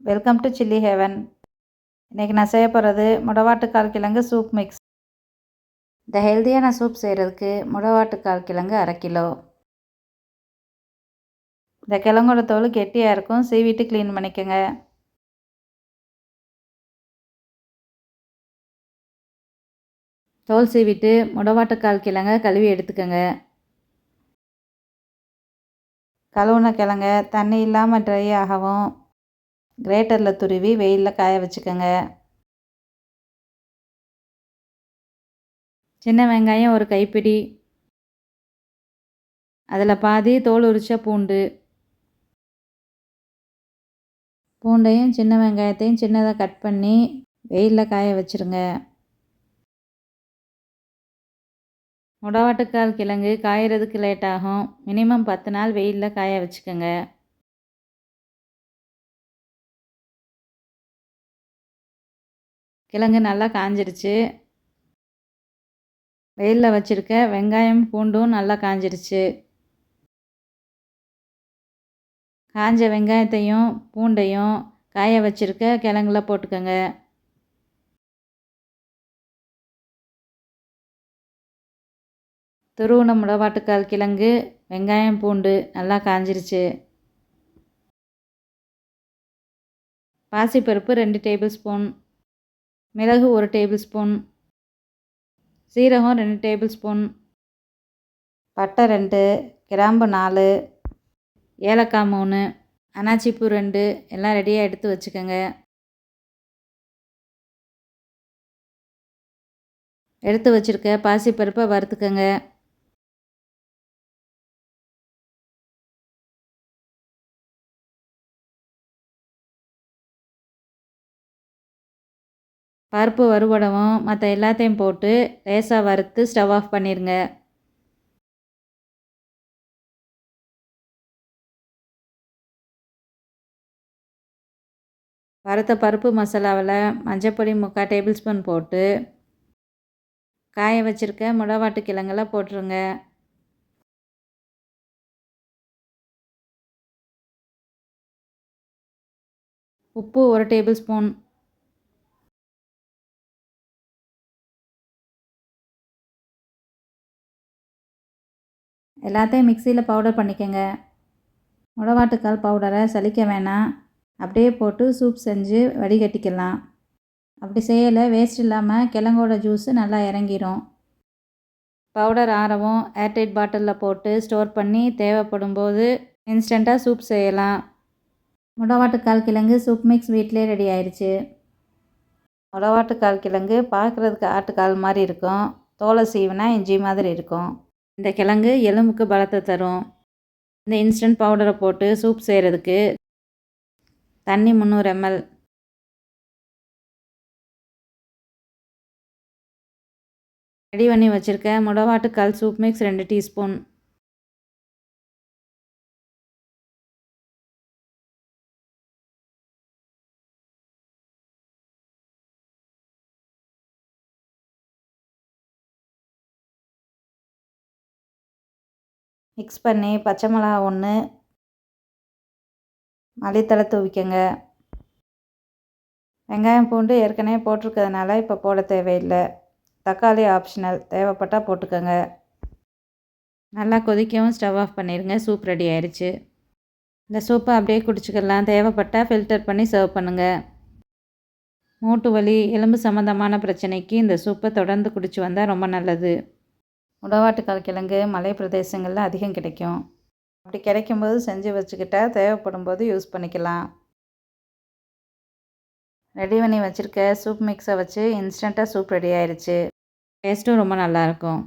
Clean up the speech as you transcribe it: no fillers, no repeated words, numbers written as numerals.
Welcome to chilli heaven. இன்றைக்கி நான் செய்ய போகிறது முடவாட்டுக்கால் கிழங்கு சூப் மிக்ஸ். இந்த ஹெல்த்தியான சூப் செய்கிறதுக்கு முடவாட்டுக்கால் கிழங்கு 1/2 கிலோ. இந்த கிழங்கோட தோல் கெட்டியாக இருக்கும், சீவிட்டு க்ளீன் பண்ணிக்கோங்க. தோல் சீவிட்டு முடவாட்டுக்கால் கிழங்கை கழுவி எடுத்துக்கோங்க. கழுவுன கிழங்க தண்ணி இல்லாமல் ட்ரை ஆகவும் கிரேட்டரில் துருவி வெயிலில் காய வச்சுக்கோங்க. சின்ன வெங்காயம் ஒரு கைப்பிடி, அதில் பாதி தோல் உரித்த பூண்டையும் சின்ன வெங்காயத்தையும் சின்னதாக கட் பண்ணி வெயிலில் காய வச்சுருங்க. முடவாட்டுக்கால் கிழங்கு காயறதுக்கு லேட் ஆகும். மினிமம் 10 நாள் வெயிலில் காய வச்சுக்கோங்க. கிழங்கு நல்லா காஞ்சிருச்சு. வெயிலில் வச்சுருக்க வெங்காயம் பூண்டும் நல்லா காஞ்சிருச்சு. காஞ்ச வெங்காயத்தையும் பூண்டையும் காய வச்சுருக்க கிழங்குல போட்டுக்கோங்க. துருவின முடவாட்டுக்கால் கிழங்கு வெங்காயம் பூண்டு நல்லா காஞ்சிருச்சு. பாசிப்பருப்பு 2 டேபிள் ஸ்பூன், மிளகு 1 டேபிள் ஸ்பூன், சீரகம் 2 டேபிள் ஸ்பூன், பட்டை 2, கிராம்பு 4, ஏலக்காய் 3, அன்னாச்சிப்பூ 2 எல்லாம் ரெடியாக எடுத்து வச்சுக்கோங்க. எடுத்து வச்சுருக்க பாசிப்பருப்பை வறுத்துக்கோங்க. பருப்பு வறுபடவும் மற்ற எல்லாத்தையும் போட்டு லேசாக வறுத்து ஸ்டவ் ஆஃப் பண்ணிடுங்க. வறுத்த பருப்பு மசாலாவில் மஞ்சப்பொடி 3/4 டேபிள் ஸ்பூன் போட்டு காய வச்சுருக்க முடவாட்டு கிழங்கெல்லாம் போட்டுருங்க. உப்பு 1 டேபிள் ஸ்பூன், எல்லாத்தையும் மிக்சியில் பவுடர் பண்ணிக்கோங்க. முடவாட்டுக்கால் பவுடரை சலிக்க வேணாம், அப்படியே போட்டு சூப் செஞ்சு வடிகட்டிக்கலாம். அப்படி செய்யலை வேஸ்ட் இல்லாமல் கிழங்கோட ஜூஸு நல்லா இறங்கிடும். பவுடர் ஆறவும் ஏர்டைட் பாட்டிலில் போட்டு ஸ்டோர் பண்ணி தேவைப்படும் போது இன்ஸ்டண்ட்டாக சூப் செய்யலாம். முடவாட்டுக்கால் கிழங்கு சூப் மிக்ஸ் வீட்டிலே ரெடி ஆயிடுச்சு. முடவாட்டுக்கால் கிழங்கு பார்க்குறதுக்கு ஆட்டுக்கால் மாதிரி இருக்கும், தோலை சீவினா இஞ்சி மாதிரி இருக்கும். இந்த கிழங்கு எலும்புக்கு பலத்தை தரும். இந்த இன்ஸ்டன்ட் பவுடரை போட்டு சூப் செய்கிறதுக்கு தண்ணி 300 ml, ரெடி பண்ணி வச்சுருக்க முடவாட்டுக்கால் சூப் மிக்ஸ் 2 டீஸ்பூன், மிக்ஸ் பண்ணி பச்சை மிளகா 1, மல்லித்தழை தூவிக்கங்க. வெங்காயம் பூண்டு ஏற்கனவே போட்டிருக்கிறதுனால இப்போ போட தேவையில்லை. தக்காளி ஆப்ஷனல், தேவைப்பட்டால் போட்டுக்கோங்க. நல்லா கொதிக்கவும் ஸ்டவ் ஆஃப் பண்ணிடுங்க. சூப் ரெடி ஆயிடுச்சு. இந்த சூப்பை அப்படியே குடிச்சிக்கலாம். தேவைப்பட்டால் ஃபில்டர் பண்ணி சர்வ் பண்ணுங்கள். மூட்டு வலி, எலும்பு சம்மந்தமான பிரச்சனைக்கு இந்த சூப்பை தொடர்ந்து குடிச்சு வந்தால் ரொம்ப நல்லது. முடவாட்டுக்கால் கிழங்கு மலை பிரதேசங்களில் அதிகம் கிடைக்கும். அப்படி கிடைக்கும்போது செஞ்சு வச்சுக்கிட்டா தேவைப்படும் போது யூஸ் பண்ணிக்கலாம். ரெடி பண்ணி வச்சுருக்க சூப் மிக்ஸை வச்சு இன்ஸ்டண்ட்டாக சூப் ரெடி ஆயிடுச்சு. டேஸ்ட்டும் ரொம்ப நல்லாயிருக்கும்.